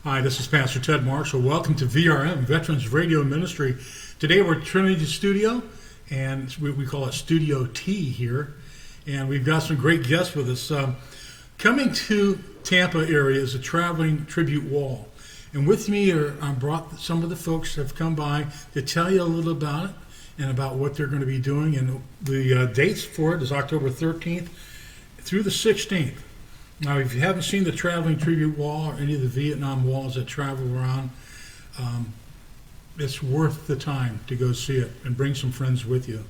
Hi, this is Pastor Ted Marshall. Welcome to VRM, Veterans Radio Ministry. Today we're at Trinity Studio, and we call it Studio T here. And we've got some great guests with us. Coming to Tampa area is a traveling tribute wall. And with me I brought some of the folks that have come by to tell you a little about it and about what they're going to be doing. And the dates for it is October 13th through the 16th. Now, if you haven't seen the traveling tribute wall or any of the Vietnam walls that travel around, it's worth the time to go see it and bring some friends with you.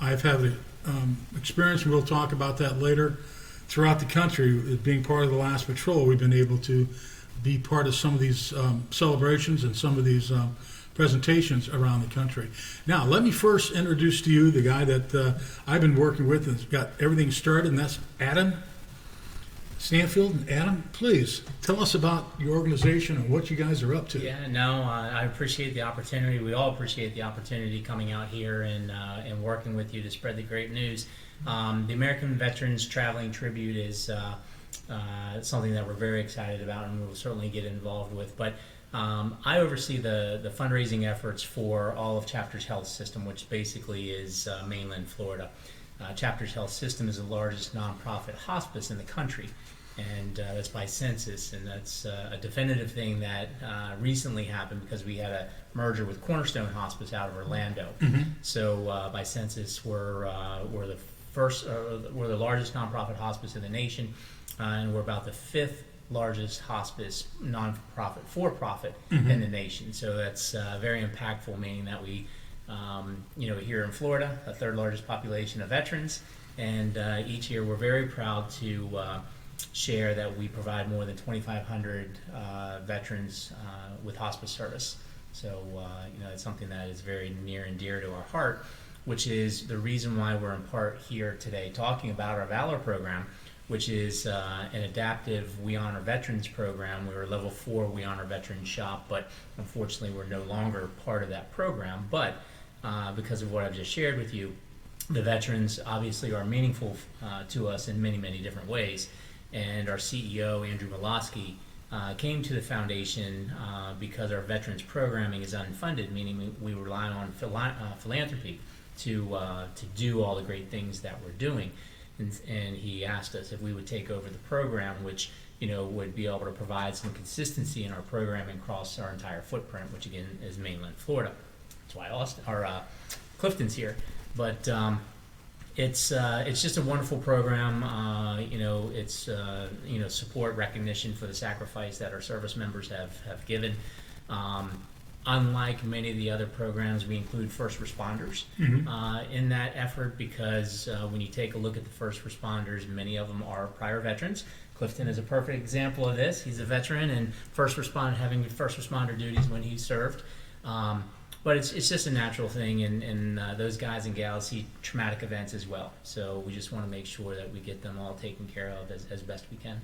I've had an experience, and we'll talk about that later, throughout the country. Being part of the last patrol, we've been able to be part of some of these celebrations and some of these presentations around the country. Now, let me first introduce to you the guy that I've been working with and got everything started, and that's Adam Stanfield. And Adam, please tell us about your organization and what you guys are up to. Yeah, no, I appreciate the opportunity. We all appreciate the opportunity coming out here and working with you to spread the great news. The American Veterans Traveling Tribute is something that we're very excited about and we'll certainly get involved with. But I oversee the fundraising efforts for all of Chapters Health System, which basically is mainland Florida. Chapters Health System is the largest nonprofit hospice in the country, and that's by census, and that's a definitive thing that recently happened because we had a merger with Cornerstone Hospice out of Orlando. Mm-hmm. So by census, we're the largest nonprofit hospice in the nation, and we're about the fifth largest hospice nonprofit for-profit mm-hmm. in the nation. So that's very impactful, meaning that we here in Florida, a third largest population of veterans, and each year we're very proud to share that we provide more than 2,500 veterans with hospice service. So, it's something that is very near and dear to our heart, which is the reason why we're in part here today talking about our Valor program, which is an adaptive We Honor Veterans program. We were level 4 We Honor Veterans shop, but unfortunately we're no longer part of that program. But because of what I've just shared with you, the veterans obviously are meaningful to us in many, many different ways. And our CEO, Andrew Milosky, came to the foundation because our veterans programming is unfunded, meaning we rely on philanthropy to do all the great things that we're doing. And he asked us if we would take over the program, which would be able to provide some consistency in our programming across our entire footprint, which again is mainland Florida. That's why Clifton's here. But it's just a wonderful program. It's support, recognition for the sacrifice that our service members have given. Unlike many of the other programs, we include first responders mm-hmm. In that effort because when you take a look at the first responders, many of them are prior veterans. Clifton is a perfect example of this. He's a veteran and having first responder duties when he served. But it's just a natural thing, and those guys and gals see traumatic events as well. So we just want to make sure that we get them all taken care of as best we can.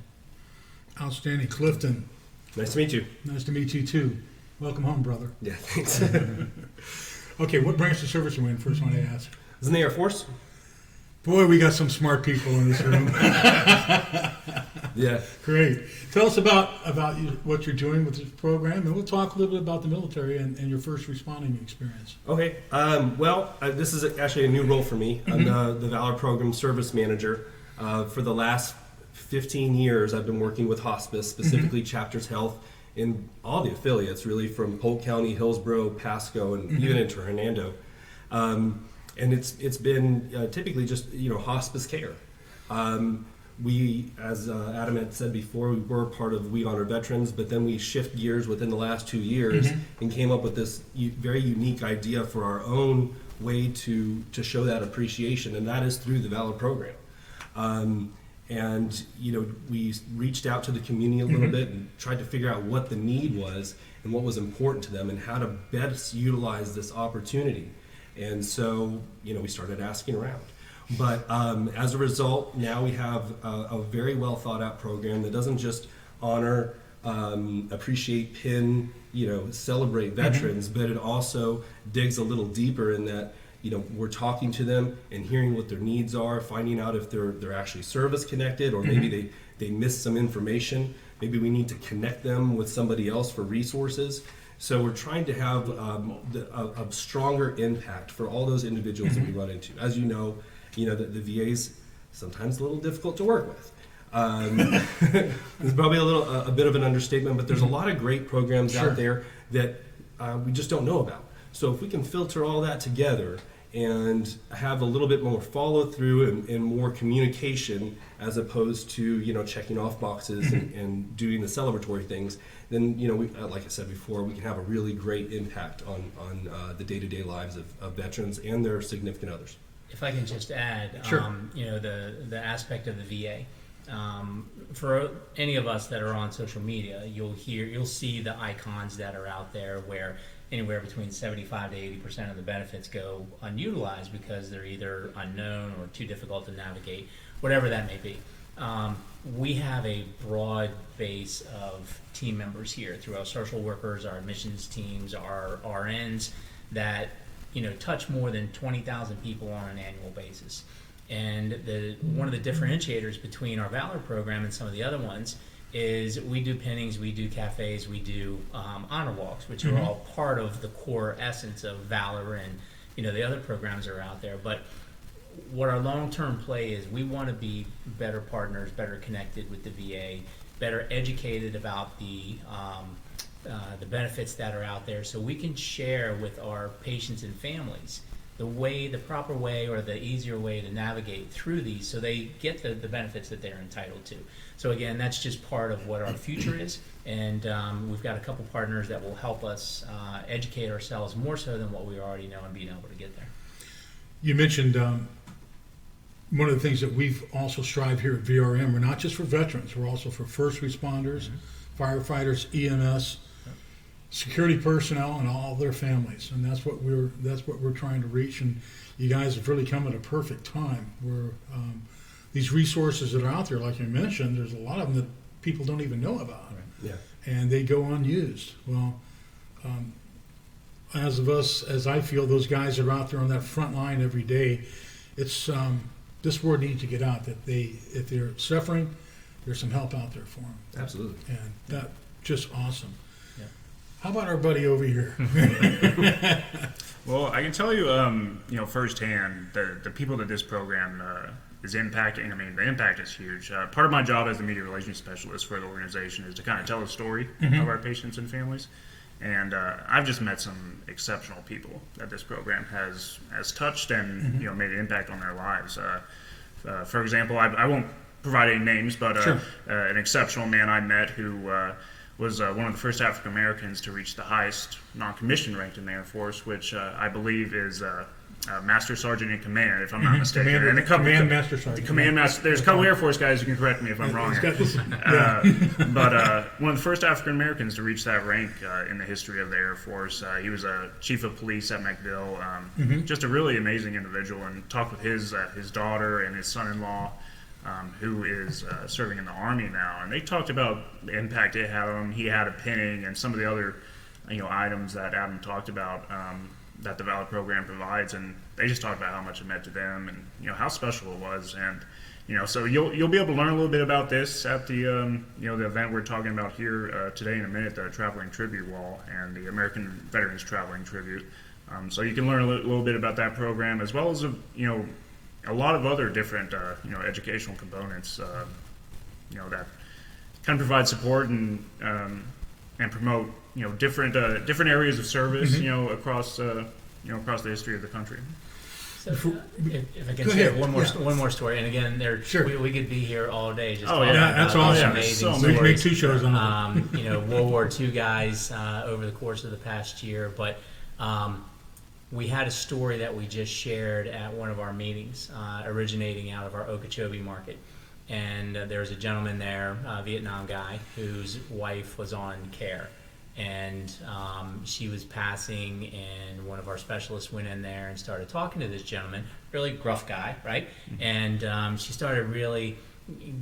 Outstanding. Clifton. Nice to meet you. Nice to meet you, too. Welcome home, brother. Yeah, thanks. Okay, what branch of service are you in? First one I ask. Is in the Air Force? Boy, we got some smart people in this room. Yeah. Great. Tell us about what you're doing with this program, and we'll talk a little bit about the military and your first responding experience. Okay. This is actually a new role for me. I'm the Valor Program Service Manager. For the last 15 years, I've been working with hospice, specifically Chapters Health, in all the affiliates, really, from Polk County, Hillsborough, Pasco, and even into Hernando. And it's been typically just hospice care. We, as Adam had said before, we were part of We Honor Veterans, but then we shift gears within the last 2 years and came up with this very unique idea for our own way to show that appreciation, and that is through the Valor program. We reached out to the community a little bit and tried to figure out what the need was and what was important to them and how to best utilize this opportunity. And so, we started asking around. But as a result, now we have a very well thought out program that doesn't just honor, appreciate, pin, celebrate veterans, but it also digs a little deeper in that, we're talking to them and hearing what their needs are, finding out if they're actually service connected or maybe they missed some information Maybe we need to connect them with somebody else for resources. So we're trying to have a stronger impact for all those individuals that we run into. As you know, the VA's sometimes a little difficult to work with. It's probably a bit of an understatement, but there's a lot of great programs out there that we just don't know about. So if we can filter all that together and have a little bit more follow through and more communication as opposed to checking off boxes and doing the celebratory things, then we, like I said before, we can have a really great impact on the day-to-day lives of veterans and their significant others. If I can just add, the aspect of the VA. For any of us that are on social media, you'll see the icons that are out there where anywhere between 75 to 80% of the benefits go unutilized because they're either unknown or too difficult to navigate, whatever that may be. We have a broad base of team members here through our social workers, our admissions teams, our RNs that touch more than 20,000 people on an annual basis. And one of the differentiators between our Valor program and some of the other ones is we do pinnings, we do cafes, we do honor walks, which are all part of the core essence of Valor and the other programs that are out there. But what our long-term play is, we want to be better partners, better connected with the VA, better educated about the benefits that are out there, so we can share with our patients and families the proper way or the easier way to navigate through these so they get the benefits that they're entitled to. So again, that's just part of what our future is, and we've got a couple partners that will help us educate ourselves more so than what we already know and being able to get there. You mentioned one of the things that we've also strive here at VRM, we're not just for veterans, we're also for first responders, firefighters, EMS, security personnel, and all their families, and that's what we're trying to reach. And you guys have really come at a perfect time where these resources that are out there, like you mentioned, there's a lot of them that people don't even know about, and they go unused. Well, as I feel, those guys that are out there on that front line every day, it's this word needs to get out that if they're suffering, there's some help out there for them. Absolutely, and that just awesome. How about our buddy over here? Well, I can tell you, firsthand, the people that this program is impacting. I mean, the impact is huge. Part of my job as the media relations specialist for the organization is to kind of tell the story of our patients and families. And I've just met some exceptional people that this program has touched and made an impact on their lives. For example, I won't provide any names, but an exceptional man I met who was one of the first African Americans to reach the highest non-commissioned rank in the Air Force, which I believe is Master Sergeant in Command, if I'm not mistaken. Command Master Sergeant. Command Master. There's a couple Air Force guys who can correct me if I'm wrong. But one of the first African Americans to reach that rank in the history of the Air Force. He was a chief of police at MacDill. Just a really amazing individual, and talked with his daughter and his son-in-law, who is serving in the Army now, and they talked about the impact it had on him. He had a pinning and some of the other items that Adam talked about that the Valor program provides, and they just talked about how much it meant to them and how special it was. And so you'll be able to learn a little bit about this at the the event we're talking about here today in a minute, the Traveling Tribute Wall and the American Veterans Traveling Tribute. So you can learn a little bit about that program, as well as a lot of other different educational components that kind of provide support and promote different areas of service across across the history of the country. So, if I can share one more story, and again, we could be here all day just talking about that's awesome. Amazing We stories. can make 2 shows on it. World War II guys over the course of the past year, but we had a story that we just shared at one of our meetings, originating out of our Okeechobee market. And there was a gentleman there, a Vietnam guy, whose wife was on care. And she was passing, and one of our specialists went in there and started talking to this gentleman, really gruff guy, right? And she started really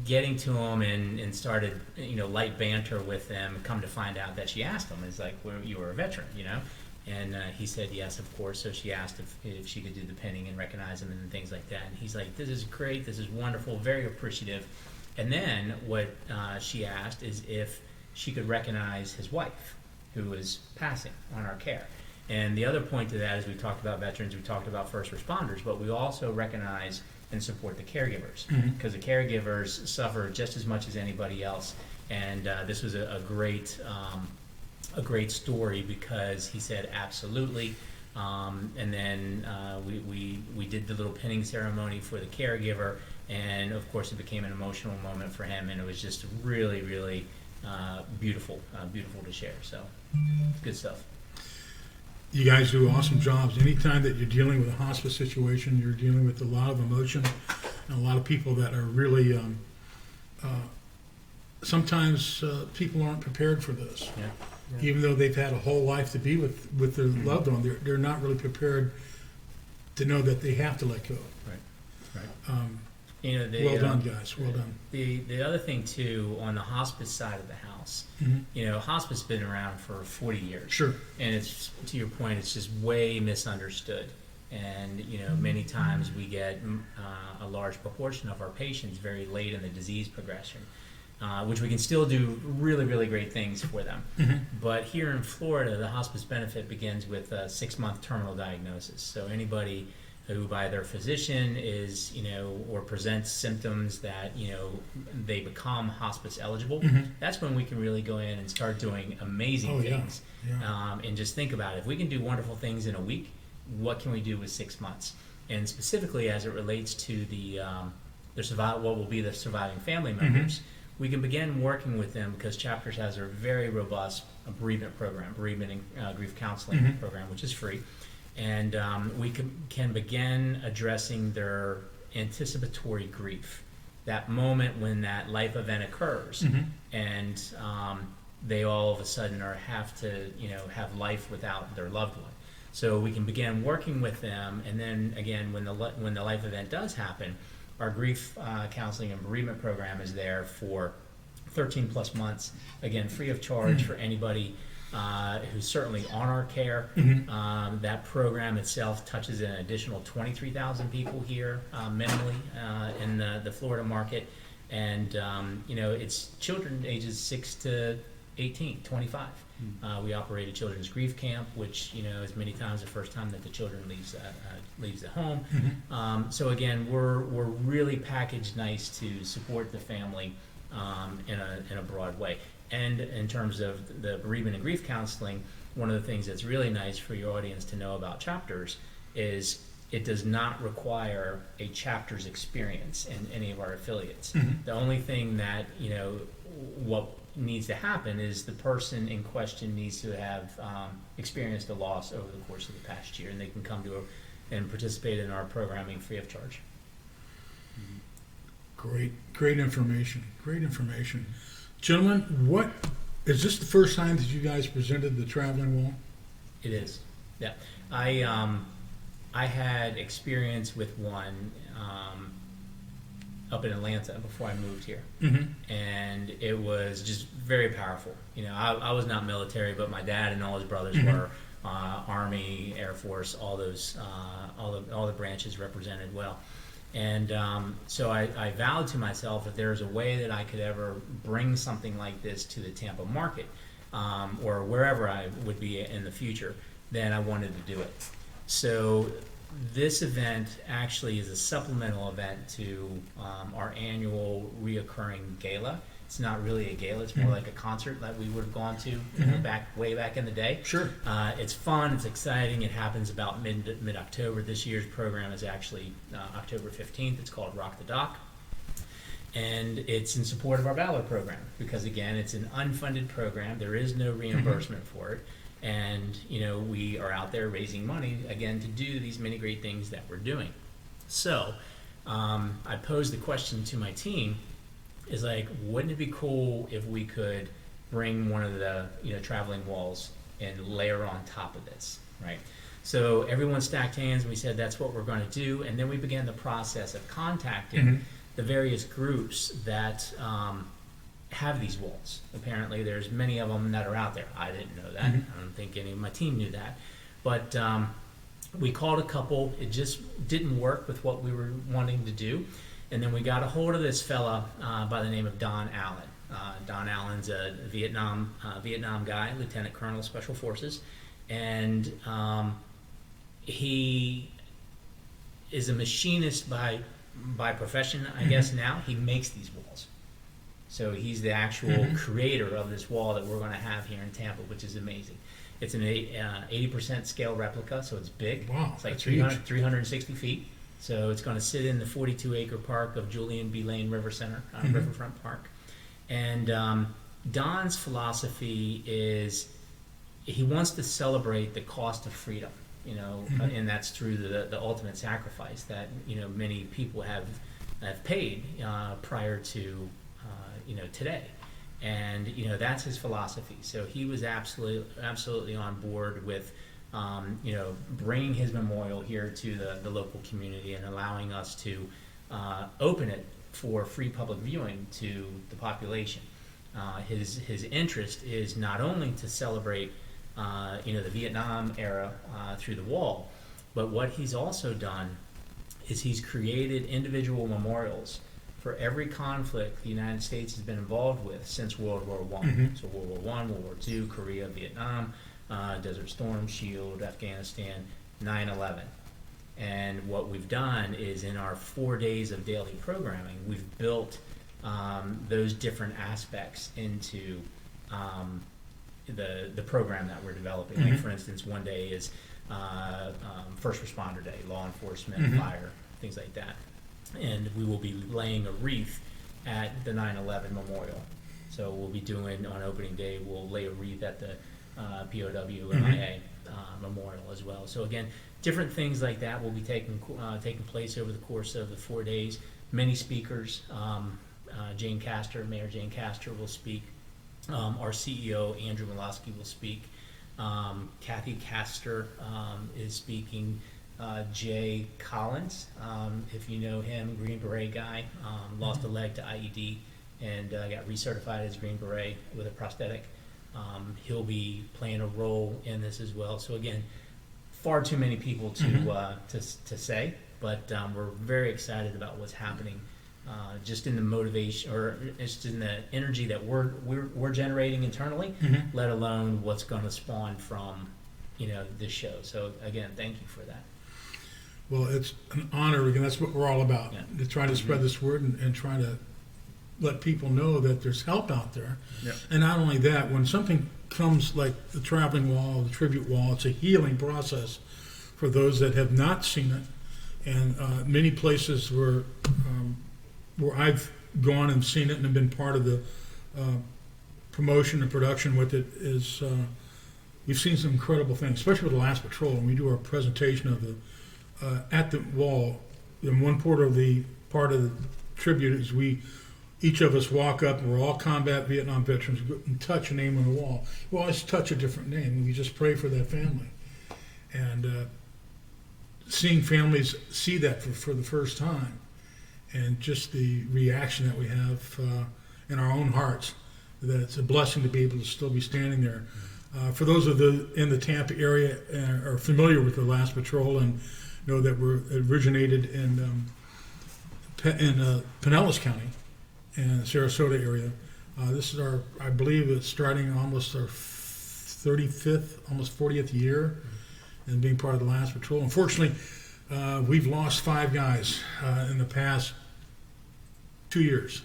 getting to him and started, light banter with him. Come to find out that she asked him, "Is like, well, you were a veteran, And he said yes, of course. So she asked if she could do the pinning and recognize him and things like that. And he's like, "This is great. This is wonderful. Very appreciative." And then what she asked is if she could recognize his wife, who was passing on our care. And the other point to that is we talked about veterans, we talked about first responders, but we also recognize and support the caregivers, because the caregivers suffer just as much as anybody else. And this was a great story, because he said absolutely. And then we did the little pinning ceremony for the caregiver, and of course it became an emotional moment for him, and it was just really, really beautiful to share. So good stuff. You guys do awesome jobs. Anytime that you're dealing with a hospice situation, you're dealing with a lot of emotion and a lot of people that are really, sometimes people aren't prepared for this. Yeah. Even though they've had a whole life to be with their loved one, they're not really prepared to know that they have to let go. Right. You know, Well done, guys. Well done. The other thing too, on the hospice side of the house, you know, hospice has been around for 40 years. Sure. And it's, to your point, it's just way misunderstood. And, you know, many times we get a large proportion of our patients very late in the disease progression, which we can still do really, really great things for them. But here in Florida, the hospice benefit begins with a 6-month terminal diagnosis. So anybody who by their physician is, you know, or presents symptoms that, you know, they become hospice eligible, that's when we can really go in and start doing amazing things. Yeah. And just think about it. If we can do wonderful things in a week, what can we do with 6 months? And specifically as it relates to the what will be the surviving family members, we can begin working with them, because Chapters has a very robust bereavement program, bereavement and grief counseling program, which is free. And we can begin addressing their anticipatory grief, that moment when that life event occurs, and they all of a sudden have to, you know, have life without their loved one. So we can begin working with them, and then again, when the life event does happen, our grief counseling and bereavement program is there for 13 plus months, again, free of charge for anybody who's certainly on our care. That program itself touches an additional 23,000 people here, minimally, in the Florida market. And, you know, it's children ages 6 to 18, 25. We operate a children's grief camp, which, you know, is many times the first time that the children leaves the home. So again, we're really packaged nice to support the family in a broad way. And in terms of the bereavement and grief counseling, one of the things that's really nice for your audience to know about Chapters is it does not require a Chapters experience in any of our affiliates. The only thing that, you know, what needs to happen is the person in question needs to have experienced a loss over the course of the past year, and they can come to and participate in our programming free of charge. Great information. Great information. Gentlemen, is this the first time that you guys presented the traveling wall? It is, yeah. I had experience with one up in Atlanta before I moved here, and it was just very powerful. You know, I was not military, but my dad and all his brothers were Army, Air Force, all those, all the branches represented well. And so I vowed to myself, if there's a way that I could ever bring something like this to the Tampa market, or wherever I would be in the future, then I wanted to do it. So this event actually is a supplemental event to our annual reoccurring gala. It's not really a gala, it's more like a concert that we would have gone to way back in the day. Sure. It's fun, it's exciting, it happens about mid-October. This year's program is actually October 15th. It's called Rock the Dock. And it's in support of our Valor program, because again, it's an unfunded program. There is no reimbursement for it. And, you know, we are out there raising money, again, to do these many great things that we're doing. So I posed the question to my team, is like, wouldn't it be cool if we could bring one of the, you know, traveling walls and layer on top of this, right? So everyone stacked hands, and we said that's what we're going to do. And then we began the process of contacting the various groups that have these walls. Apparently there's many of them that are out there. I didn't know that. I don't think any of my team knew that. But we called a couple. It just didn't work with what we were wanting to do. And then we got a hold of this fella by the name of Don Allen. Don Allen's a Vietnam guy, Lieutenant Colonel, Special Forces, and he is a machinist by profession, I guess. Now he makes these walls. So he's the actual creator of this wall that we're going to have here in Tampa, which is amazing. It's an 80% scale replica, so it's big. Wow, it's like that's 360 feet. So it's going to sit in the 42-acre park of Julian B. Lane River Center, Riverfront Park. And Don's philosophy is he wants to celebrate the cost of freedom, and that's through the ultimate sacrifice that many people have paid prior to today. And that's his philosophy. So he was absolutely on board with bringing his memorial here to the local community and allowing us to open it for free public viewing to the population. His interest is not only to celebrate the Vietnam era through the wall, but what he's also done is he's created individual memorials for every conflict the United States has been involved with since World War I. So World War I, World War II, Korea, Vietnam, Desert Storm, SHIELD, Afghanistan, 9/11. And what we've done is in our 4 days of daily programming, we've built those different aspects into the program that we're developing. Like, for instance, one day is First Responder Day, law enforcement, fire, things like that. And we will be laying a wreath at the 9/11 memorial. So we'll be doing, on opening day, we'll lay a wreath at the POW MIA memorial as well. So again, different things like that will be taking place over the course of the 4 days. Many speakers. Mayor Jane Castor will speak. Our CEO, Andrew Milosky, will speak. Kathy Castor is speaking. Jay Collins, if you know him, Green Beret guy, lost a leg to IED and got recertified as Green Beret with a prosthetic. He'll be playing a role in this as well. So again, far too many people to say, but we're very excited about what's happening. Just in the motivation, or just in the energy that we're generating internally, let alone what's going to spawn from this show. So again, thank you for that. Well, it's an honor. Again, that's what we're all about. To try to spread this word and try to let people know that there's help out there. And not only that, when something comes like the traveling wall, the tribute wall, it's a healing process for those that have not seen it. And many places where I've gone and seen it and have been part of the promotion and production with it is we've seen some incredible things, especially with the last patrol. And we do our presentation of the at the wall. In one part of the tribute is each of us walk up, and we're all combat Vietnam veterans, and touch a name on the wall. We always touch a different name, and we just pray for that family. And seeing families see that for the first time, and just the reaction that we have in our own hearts, that it's a blessing to be able to still be standing there. For those in the Tampa area are familiar with the last patrol and know that we're originated in Pinellas County and Sarasota area. This is I believe it's starting almost our 35th, almost 40th year and being part of the last patrol. Unfortunately, we've lost 5 guys in the past 2 years.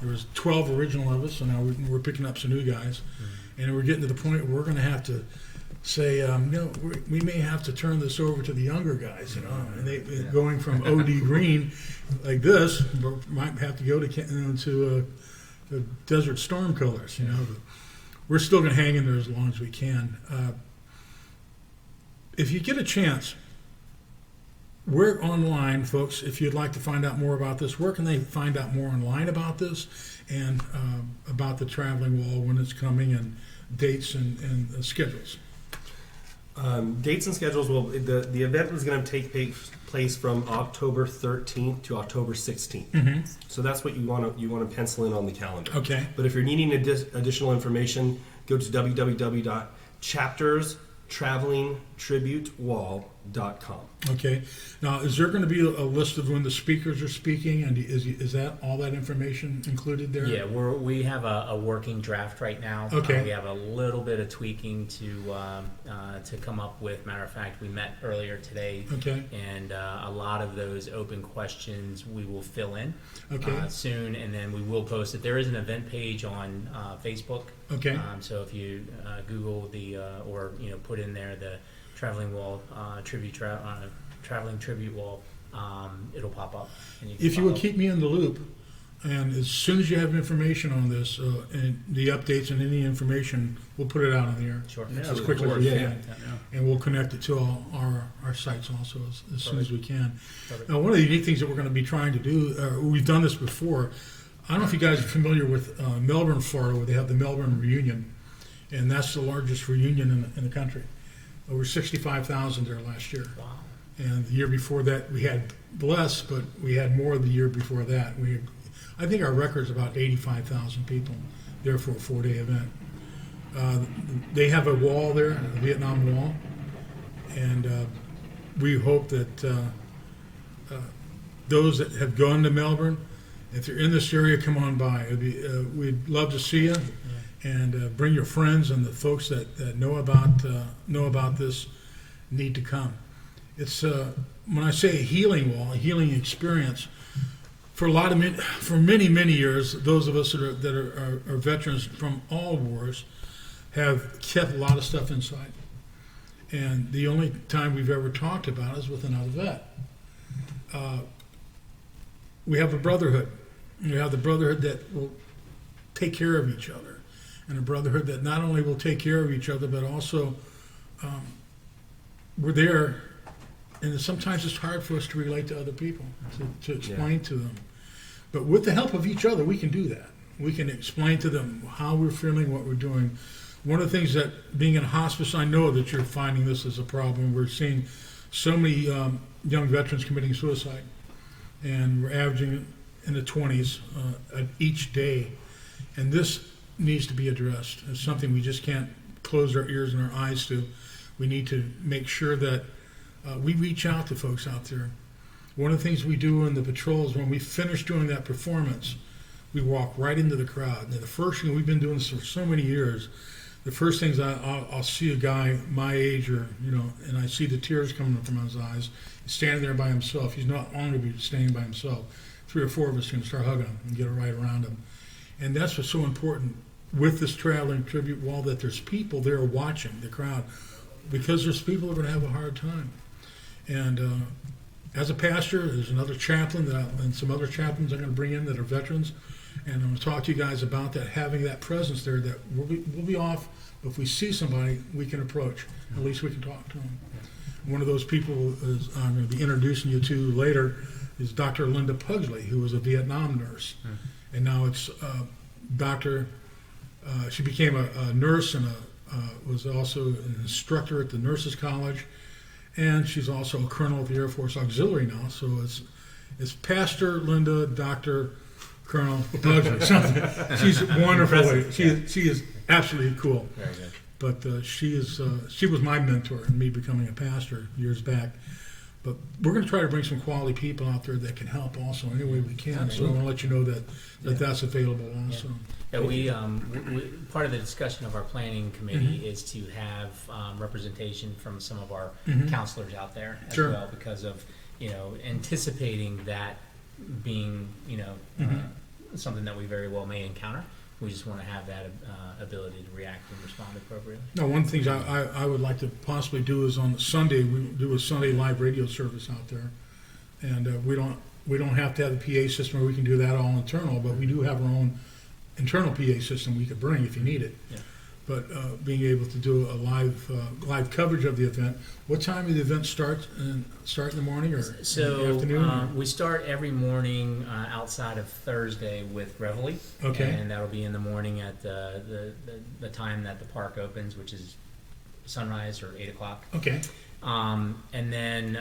There was 12 original of us, so now we're picking up some new guys. And we're getting to the point where we're going to have to say, we may have to turn this over to the younger guys, and going from OD green like this, might have to go to Desert Storm colors, But we're still going to hang in there as long as we can. If you get a chance, we're online, folks. If you'd like to find out more about this, where can they find out more online about this and about the traveling wall, when it's coming, and dates and schedules? Dates and schedules. Well, the event is going to take place from October 13th to October 16th. So that's what you want to pencil in on the calendar. Okay. But if you're needing additional information, go to www.chapterstravelingtributewall.com. Okay. Now, is there going to be a list of when the speakers are speaking, and is that all that information included there? Yeah, we have a working draft right now. Okay. We have a little bit of tweaking to come up with. Matter of fact, we met earlier today. Okay. And a lot of those open questions we will fill in soon, and then we will post it. There is an event page on Facebook. Okay. So if you Google or put in there the Traveling Wall Traveling Tribute Wall, it'll pop up. And If you would follow. keep me in the loop, and as soon as you have information on this and the updates and any information, we'll put it out on the air Sure. as quickly as we can, Yeah. and we'll connect it to all our sites also as soon as we can. Perfect. Now, one of the unique things that we're going to be trying to do, we've done this before. I don't know if you guys are familiar with Melbourne, Florida, where they have the Melbourne Reunion, and that's the largest reunion in the country. Over 65,000 there last year. Wow. And the year before that, we had less, but we had more the year before that. I think our record's about 85,000 people there for a 4-day event. They have a wall there, a Vietnam Wall, and we hope that those that have gone to Melbourne, if you're in this area, come on by. We'd love to see you. And bring your friends, and the folks that know about this need to come. It's when I say a healing wall, a healing experience. For many years, those of us that are veterans from all wars have kept a lot of stuff inside. And the only time we've ever talked about is with another vet. We have a brotherhood. We have the brotherhood that will take care of each other. And a brotherhood that not only will take care of each other, but also we're there. And sometimes it's hard for us to relate to other people, to explain to them. But with the help of each other, we can do that. We can explain to them how we're feeling, what we're doing. One of the things that, being in hospice, I know that you're finding this as a problem. We're seeing so many young veterans committing suicide. And we're averaging in the 20s each day. And this needs to be addressed. It's something we just can't close our ears and our eyes to. We need to make sure that we reach out to folks out there. One of the things we do in the patrols, when we finish doing that performance, we walk right into the crowd. Now, the first thing, we've been doing this for so many years, the first things I'll see a guy my age, and I see the tears coming from his eyes. He's standing there by himself. He's not going to be standing by himself. 3 or 4 of us are going to start hugging him and get right around him. And that's what's so important with this traveling tribute wall, that there's people there watching the crowd, because there's people that are going to have a hard time. And as a pastor, there's another chaplain and some other chaplains I'm going to bring in that are veterans, and I'm going to talk to you guys about that, having that presence there, that we'll be off, but if we see somebody, we can approach. At least we can talk to them. One of those people is I'm going to be introducing you to later is Dr. Linda Pugsley, who was a Vietnam nurse. And now it's she became a nurse and was also an instructor at the Nurses College. And she's also a colonel of the Air Force Auxiliary now. So it's Pastor Linda, Dr. Colonel Pugsley. She's wonderful. She is absolutely cool. Very good. But she was my mentor in me becoming a pastor years back. But we're going to try to bring some quality people out there that can help also any way we can. So I want to let you know that that's available also. Yeah, we part of the discussion of our planning committee is to have representation from some of our counselors out there as well, because of anticipating that being something that we very well may encounter. We just want to have that ability to react and respond appropriately. Now, one of the things I would like to possibly do is on Sunday, we do a Sunday live radio service out there. And we don't have to have the PA system, or we can do that all internal, but we do have our own internal PA system we could bring if you need it. Yeah. But being able to do a live coverage of the event. What time did the event start? Start in the morning or in the afternoon? We start every morning outside of Thursday with Reveille. Okay. And that'll be in the morning at the time that the park opens, which is sunrise or 8 o'clock. Okay. And then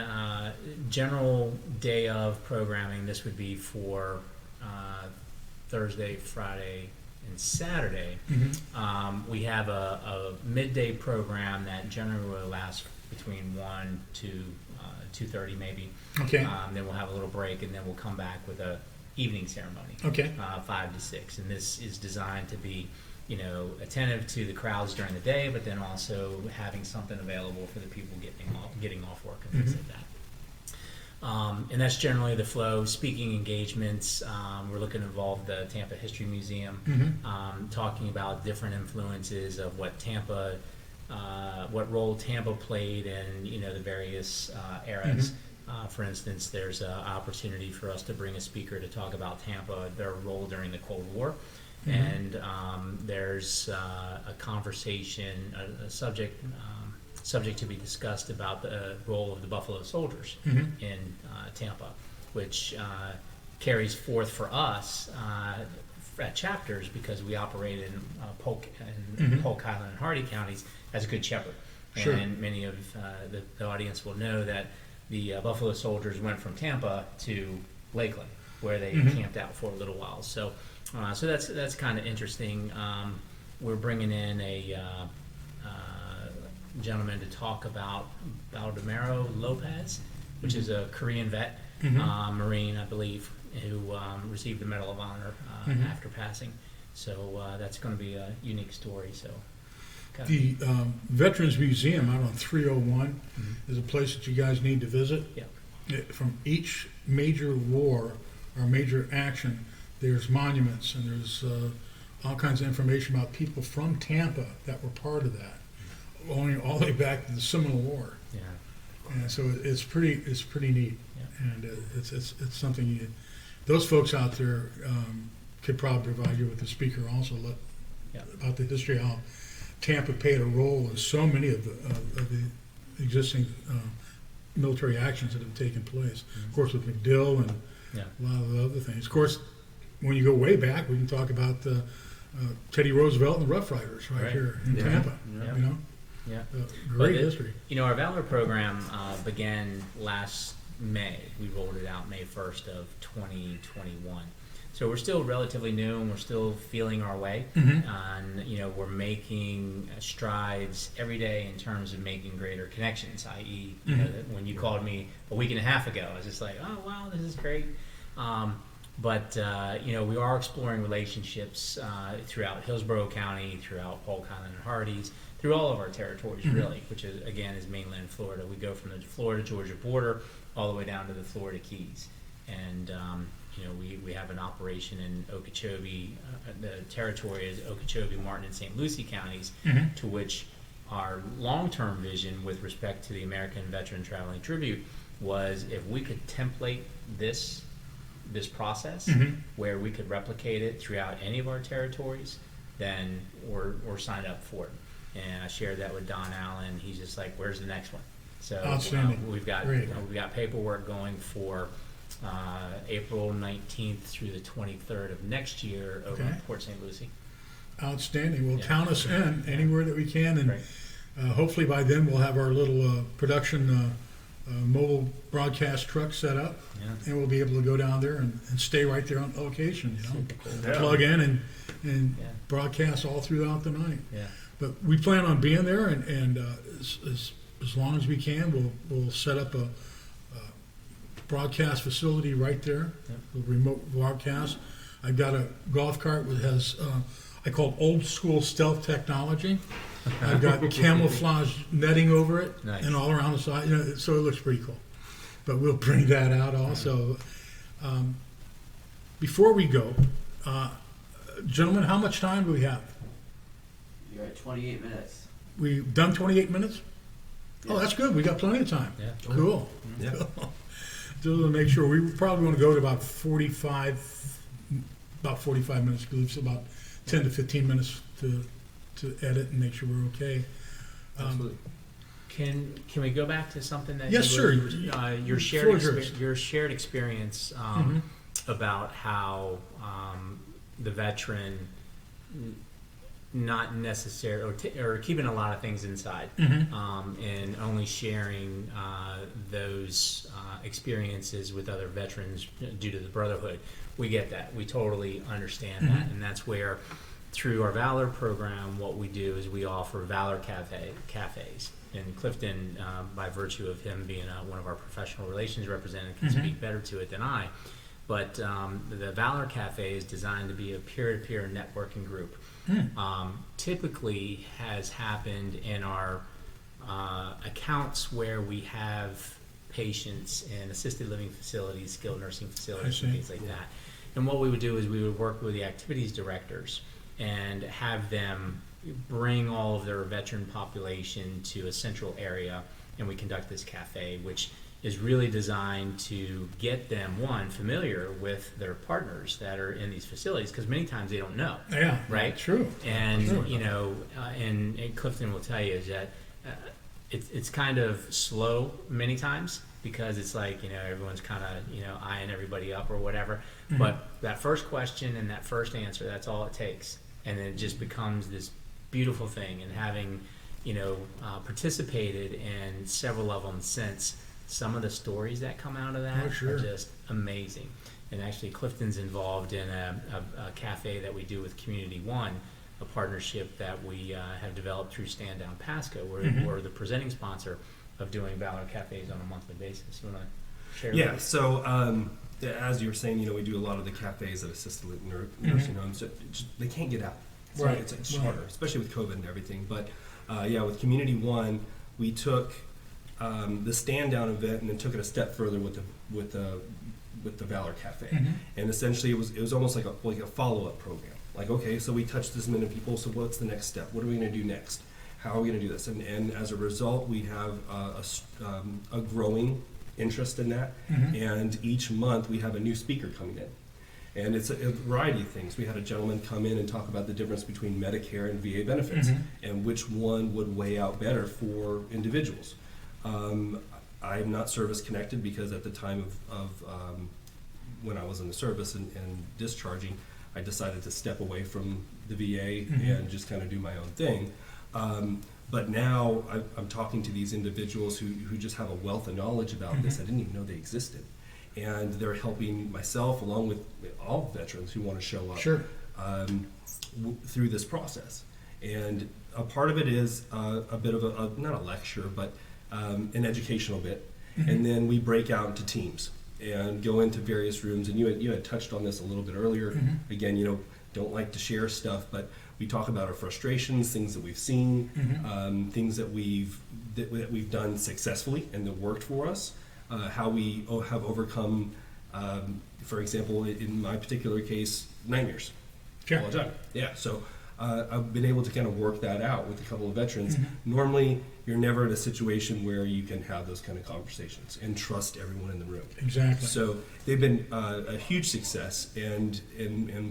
general day of programming, this would be for Thursday, Friday, and Saturday. We have a midday program that generally will last between 1 to 2:30 maybe. Okay. Then we'll have a little break, and then we'll come back with a evening ceremony. Okay. 5 to 6, and this is designed to be, attentive to the crowds during the day, but then also having something available for the people getting off work and things like that. And that's generally the flow. Speaking engagements, we're looking to involve the Tampa History Museum, talking about different influences of what role Tampa played in the various eras. For instance, there's an opportunity for us to bring a speaker to talk about Tampa, their role during the Cold War, and there's a conversation, a subject to be discussed about the role of the Buffalo Soldiers in Tampa, which carries forth for us at chapters because we operate in Polk Highland and Hardy counties as a Good Shepherd. Sure. And many of the audience will know that the Buffalo Soldiers went from Tampa to Lakeland, where they camped out for a little while. So that's kind of interesting. We're bringing in a gentleman to talk about Baldomero Lopez, which is a Korean vet, Marine, I believe, who received the Medal of Honor after passing. So that's going to be a unique story. So The Veterans Museum out on 301 is a place that you guys need to visit. Yeah. From each major war or major action, there's monuments and there's all kinds of information about people from Tampa that were part of that, going all the way back to the Seminole War. Yeah. And so it's pretty neat, Yeah. and it's something those folks out there could probably provide you with the speaker also about the history of how Tampa played a role in so many of the existing military actions that have taken place. Of course, with MacDill and a lot of the other things. Of course, when you go way back, we can talk about Teddy Roosevelt and the Rough Riders right here in Tampa. Yeah. Yeah. Great history. Our Valor program began last May. We rolled it out May 1st of 2021. So we're still relatively new, and we're still feeling our way. And we're making strides every day in terms of making greater connections. I.e., when you called me a week and a half ago, I was just like, "Oh wow, this is great." But we are exploring relationships throughout Hillsborough County, throughout Polk Highland and Hardee's, through all of our territories, really, which is mainland Florida. We go from the Florida-Georgia border all the way down to the Florida Keys, and we have an operation in Okeechobee. The territory is Okeechobee, Martin, and St. Lucie counties, to which our long-term vision with respect to the American Veteran Traveling Tribute was if we could template this process where we could replicate it throughout any of our territories, then we're signed up for it. And I shared that with Don Allen. He's just like, "Where's the next one?" So we've got paperwork going for April 19th through the 23rd of next year over in Port St. Lucie. Outstanding. Well, count us in anywhere that we can, and hopefully by then we'll have our little production mobile broadcast truck set up, and we'll be able to go down there and stay right there on location. Cool. Plug in and broadcast all throughout the night. Yeah. But we plan on being there, and as long as we can, we'll set up a broadcast facility right there, a remote broadcast. I've got a golf cart that has I call it old school stealth technology. I've got camouflage netting over it and all around the side, so it looks pretty cool. But we'll bring that out also. Before we go, gentlemen, how much time do we have? You're at 28 minutes. We've done 28 minutes? Yeah. Oh, that's good. We got plenty of time. Yeah. Cool. Yeah. Just to make sure, we probably want to go to about 45 minutes, because it's about 10 to 15 minutes to edit and make sure we're okay. Absolutely. Can we go back to something that Yes, sir. Your shared experience about how the veteran not necessarily or keeping a lot of things inside and only sharing those experiences with other veterans due to the brotherhood. We get that. We totally understand that, and that's where through our Valor program, what we do is we offer Valor cafes. And Clifton, by virtue of him being one of our professional relations representatives, can speak better to it than I. But the Valor Cafe is designed to be a peer-to-peer networking group. Typically has happened in our accounts where we have patients in assisted living facilities, skilled nursing facilities, and things like that. And what we would do is we would work with the activities directors and have them bring all of their veteran population to a central area, and we conduct this cafe, which is really designed to get them, one, familiar with their partners that are in these facilities, because many times they don't know. Yeah, right? True. And, True. you know, and Clifton will tell you is that it's kind of slow many times, because it's like, you know, everyone's kind of, you know, eyeing everybody up or whatever. But that first question and that first answer, that's all it takes. And then it just becomes this beautiful thing. And having, you know, participated in several of them since, some of the stories that come out of that are just amazing. And actually, Clifton's involved in a cafe that we do with Community One, a partnership that we have developed through Stand Down Pasco, where we're the presenting sponsor of doing Valor Cafes on a monthly basis. You want to share? Yeah, so as you were saying, you know, we do a lot of the cafes at assisted nursing homes. They can't get out. It's harder, especially with COVID and everything. But yeah, with Community One, we took the Stand Down event and then took it a step further with the Valor Cafe. And essentially, it was almost like a follow-up program. Like, okay, so we touched this many people, so what's the next step? What are we going to do next? How are we going to do this? And as a result, we have a growing interest in that. And each month, we have a new speaker coming in. And it's a variety of things. We had a gentleman come in and talk about the difference between Medicare and VA benefits and which one would weigh out better for individuals. I'm not service connected because at the time of when I was in the service and discharging, I decided to step away from the VA and just kind of do my own thing. But now I'm talking to these individuals who just have a wealth of knowledge about this. I didn't even know they existed. And they're helping myself, along with all veterans who want to show up through this process. And a part of it is a bit of not a lecture, but an educational bit. And then we break out into teams and go into various rooms. And you had touched on this a little bit earlier. Again, you know, don't like to share stuff, but we talk about our frustrations, things that we've seen, things that we've done successfully and that worked for us. How we have overcome, for example, in my particular case, nightmares all the time. Yeah, so I've been able to kind of work that out with a couple of veterans. Normally, you're never in a situation where you can have those kind of conversations and trust everyone in the room. Exactly. So they've been a huge success, and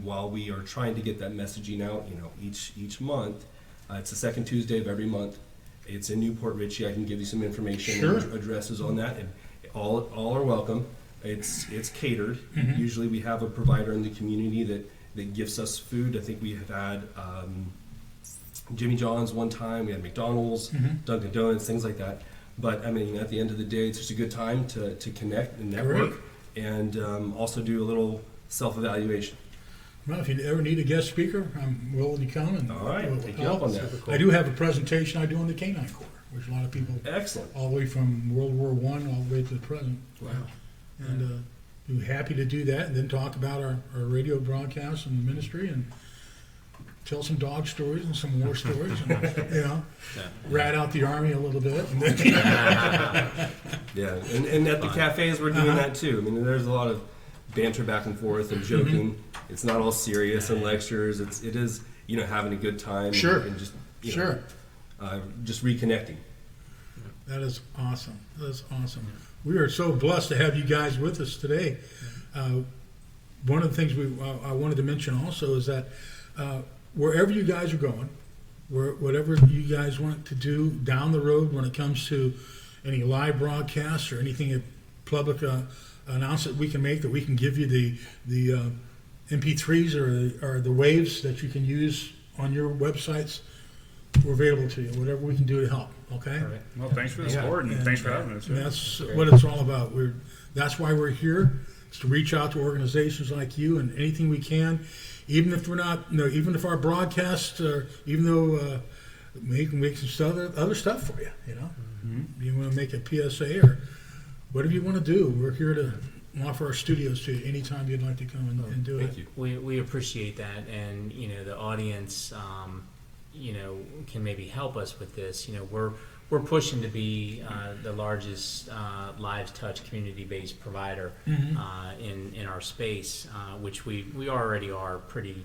while we are trying to get that messaging out, you know, each month, it's the second Tuesday of every month. It's in Newport Richey. I can give you some information and addresses on that, and all are welcome. It's catered. Usually we have a provider in the community that gives us food. I think we have had Jimmy John's one time. We had McDonald's, Dunkin' Donuts, things like that. But I mean, at the end of the day, it's just a good time to connect and network, and also do a little self-evaluation. Well, if you ever need a guest speaker, I'm willing to come. And All right, take you up on that. I do have a presentation I do on the Canine Corps, which a lot of people, Excellent. all the way from World War I all the way to the present. Wow. And we're happy to do that, and then talk about our radio broadcasts and the ministry, and tell some dog stories and some war stories, and, you know, rat out the Army a little bit. And then Yeah, and at the cafes we're doing that too. I mean, there's a lot of banter back and forth and joking. It's not all serious and lectures. It is, you know, having a good time. And just, you know, just reconnecting. That is awesome. That is awesome. We are so blessed to have you guys with us today. One of the things I wanted to mention also is that wherever you guys are going, whatever you guys want to do down the road when it comes to any live broadcasts or anything public announcement we can make, that we can give you the MP3s or the waves that you can use on your websites, we're available to you. Whatever we can do to help. Okay. Perfect. Well, thanks for the support and thanks for having us. And that's what it's all about. That's why we're here, is to reach out to organizations like you and anything we can, even if we're not, even if our broadcast, even though we can make some other stuff for you. You want to make a PSA or whatever you want to do. We're here to offer our studios to you anytime you'd like to come and do it. Thank you. We appreciate that, and the audience, can maybe help us with this. We're pushing to be the largest live touch community-based provider in our space, which we already are pretty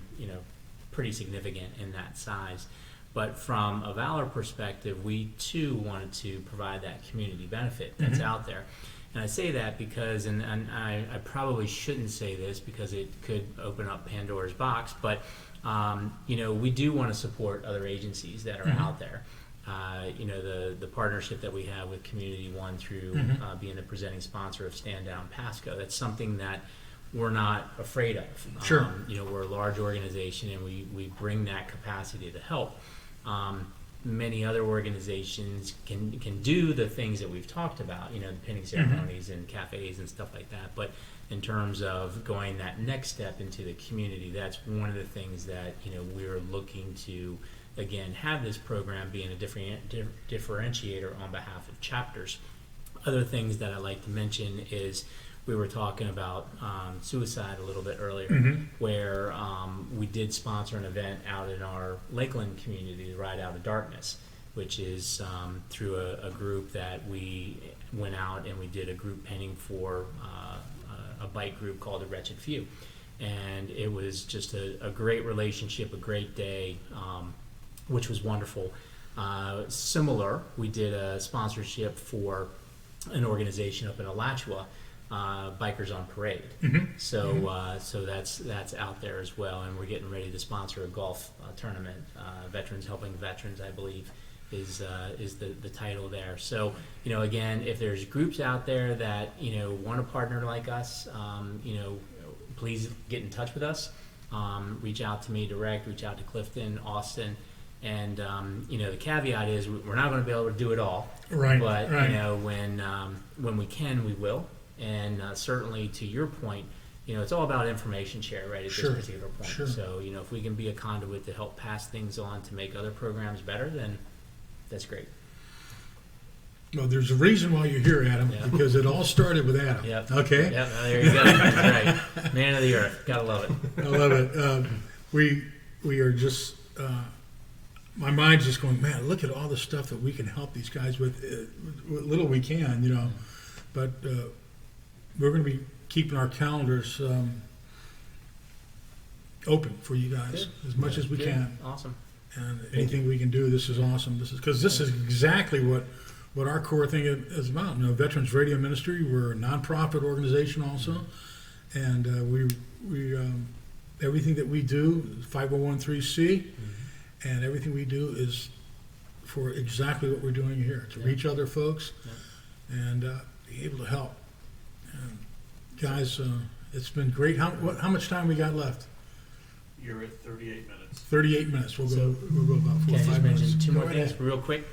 significant in that size. But from a Valor perspective, we too wanted to provide that community benefit that's out there. And I say that because, and I probably shouldn't say this because it could open up Pandora's box, but we do want to support other agencies that are out there. The partnership that we have with Community One through being the presenting sponsor of Stand Down Pasco, that's something that we're not afraid of. Sure. We're a large organization and we bring that capacity to help. Many other organizations can do the things that we've talked about, the pinning ceremonies and cafes and stuff like that. But in terms of going that next step into the community, that's one of the things that, we're looking to, again, have this program being a differentiator on behalf of chapters. Other things that I like to mention is we were talking about suicide a little bit earlier, where we did sponsor an event out in our Lakeland community, Ride Out of Darkness, which is through a group that we went out and we did a group painting for a bike group called the Wretched Few. And it was just a great relationship, a great day, which was wonderful. Similar, we did a sponsorship for an organization up in Alachua, Bikers on Parade. So that's out there as well, and we're getting ready to sponsor a golf tournament. Veterans Helping Veterans, I believe, is the title there. So again, if there's groups out there that want to partner like us, please get in touch with us. Reach out to me direct. Reach out to Clifton, Austin. And the caveat is we're not going to be able to do it all, Right. But right. when we can, we will. And certainly, to your point, it's all about information share, right? At Sure. this particular point. Sure. So if we can be a conduit to help pass things on to make other programs better, then that's great. Well, there's a reason why you're here, Adam, Yeah. because it all started with Adam. Yep. Okay? Yep. There you go. That's right. Man of the earth. Gotta love it. I love it. We are just, my mind's just going, man, look at all the stuff that we can help these guys with, what little we can, But we're going to be keeping our calendars open for you guys Good. as much as we Good. can. Awesome. And anything we can do, this is awesome. This is exactly what our core thing is about. Veterans Radio Ministry, we're a nonprofit organization also, and we everything that we do is 501(c), and everything we do is for exactly what we're doing here, to reach other folks and be able to help. And guys, it's been great. How much time we got left? You're at 38 minutes. 38 minutes. We'll go about 4 Can or I 5 just minutes. mention two Go more things ahead. real quick?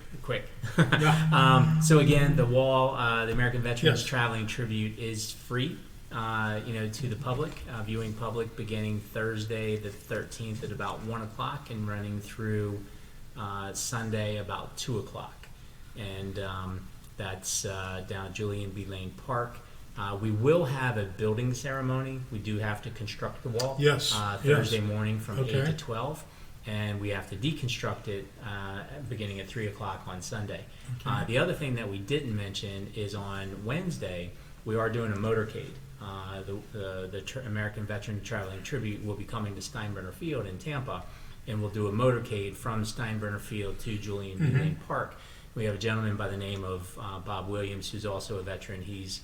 Yeah. So again, the wall, the American Veterans Yes. Traveling Tribute is free, to the public, viewing public, beginning Thursday the 13th at about 1 o'clock and running through Sunday about 2 o'clock. And that's down at Julian B. Lane Park. We will have a building ceremony. We do have to construct the wall. Yes, Thursday yes. morning from Okay. 8 to 12. And we have to deconstruct it beginning at 3 o'clock on Sunday. Okay. The other thing that we didn't mention is on Wednesday, we are doing a motorcade. The American Veteran Traveling Tribute will be coming to Steinbrenner Field in Tampa, and we'll do a motorcade from Steinbrenner Field to Julian B. Lane Park. We have a gentleman by the name of Bob Williams, who's also a veteran. He's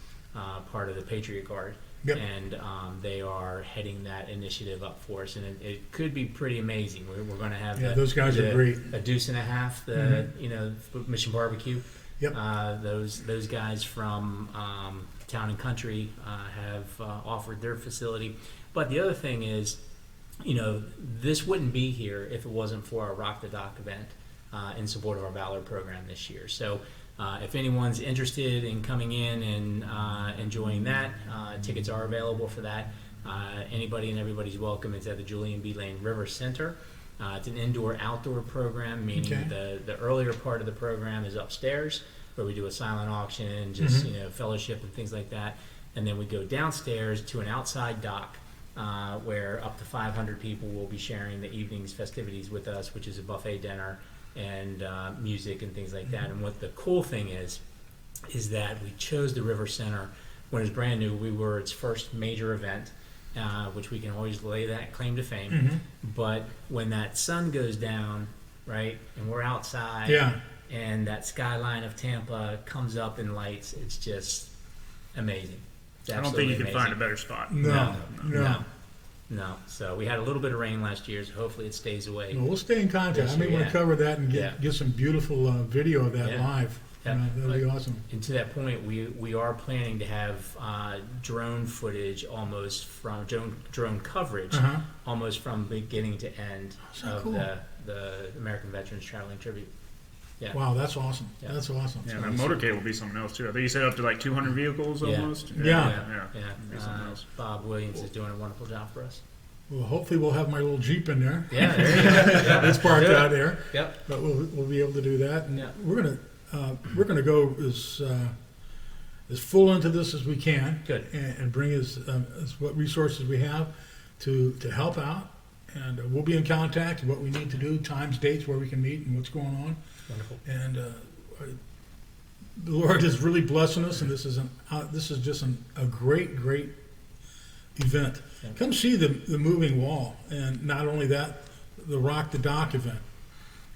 part of the Patriot Guard. Yep. And they are heading that initiative up for us, and it could be pretty amazing. We're going to have Those guys are great. a deuce and a half, Mission Barbecue. Yep. Those guys from Town and Country have offered their facility. But the other thing is, this wouldn't be here if it wasn't for our Rock the Dock event in support of our Valor program this year. So If anyone's interested in coming in and enjoying that, tickets are available for that. Anybody and everybody's welcome. It's at the Julian B. Lane River Center. It's an indoor-outdoor program, meaning Okay. the earlier part of the program is upstairs, where we do a silent auction, just fellowship and things like that. And then we go downstairs to an outside dock, where up to 500 people will be sharing the evening's festivities with us, which is a buffet dinner and music and things like that. And what the cool thing is that we chose the River Center when it was brand new. We were its first major event, which we can always lay that claim to fame. But when that sun goes down, right, and we're outside, Yeah. and that skyline of Tampa comes up in lights, it's just amazing. It's I don't think you can absolutely find a amazing. better spot. No. So we had a little bit of rain last year, so hopefully it stays away. Well, we'll stay in contact. I may want to cover that and get some beautiful video of that live. Yeah. That'll be awesome. And to that point, we are planning to have drone footage almost from drone coverage, almost from beginning to end of cool. the American Veterans Traveling Tribute. Yeah. Wow, that's awesome. Yeah. That's awesome. Yeah, that motorcade will be something else too. I think you said up to like 200 vehicles Yeah. almost. Yeah. Yeah. Be something else. Bob Williams is doing a wonderful job for us. Well, hopefully we'll have my little Jeep in there. Yeah, there you go. It's parked Good. out there, Yep. but we'll be able to do that. And Yeah. we're gonna go as full into this as we can. Good. And bring as what resources we have to help out. And we'll be in contact. What we need to do, times, dates, where we can meet, and what's going on. Wonderful. And the Lord is really blessing us, and this is just a great event. Yeah. Come see the moving wall, and not only that, the Rock the Dock event.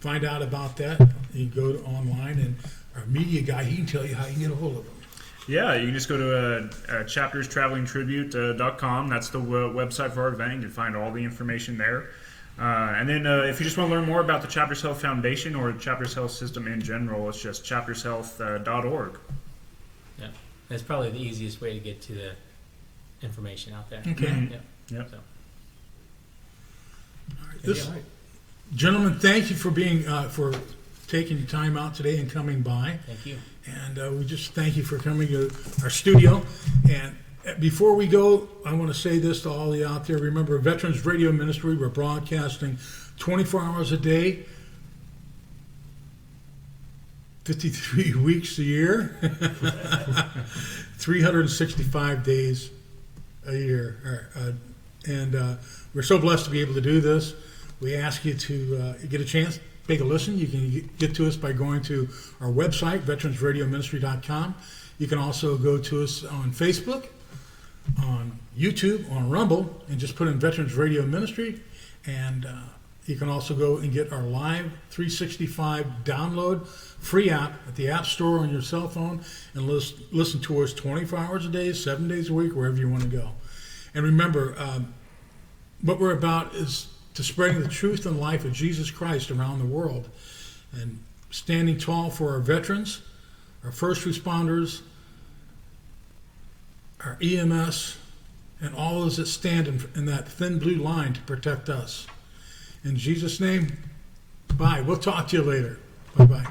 Find out about that. You can go online, and our media guy, he can tell you how you can get a hold of them. Yeah, you can just go to chapterstravelingtribute.com. That's the website for our event. You can find all the information there. And then if you just want to learn more about the Chapters Health Foundation or Chapters Health System in general, it's just chaptershealth.org. Yeah. That's probably the easiest way to get to the information out there. Okay. Yep. So, This, gentlemen, thank you for being for taking your time out today and coming by. thank you. And we just thank you for coming to our studio. And before we go, I want to say this to all of you out there. Remember, Veterans Radio Ministry, we're broadcasting 24 hours a day, 53 weeks a year, 365 days a year. And we're so blessed to be able to do this. We ask you to get a chance, take a listen. You can get to us by going to our website, veteransradioministry.com. You can also go to us on Facebook, on YouTube, on Rumble, and just put in Veterans Radio Ministry. And you can also go and get our Live 365 download free app at the App Store on your cell phone and listen to us 24 hours a day, 7 days a week, wherever you want to go. And remember, what we're about is to spreading the truth and life of Jesus Christ around the world and standing tall for our veterans, our first responders, our EMS, and all those that stand in that thin blue line to protect us. In Jesus' name, bye. We'll talk to you later. Bye-bye.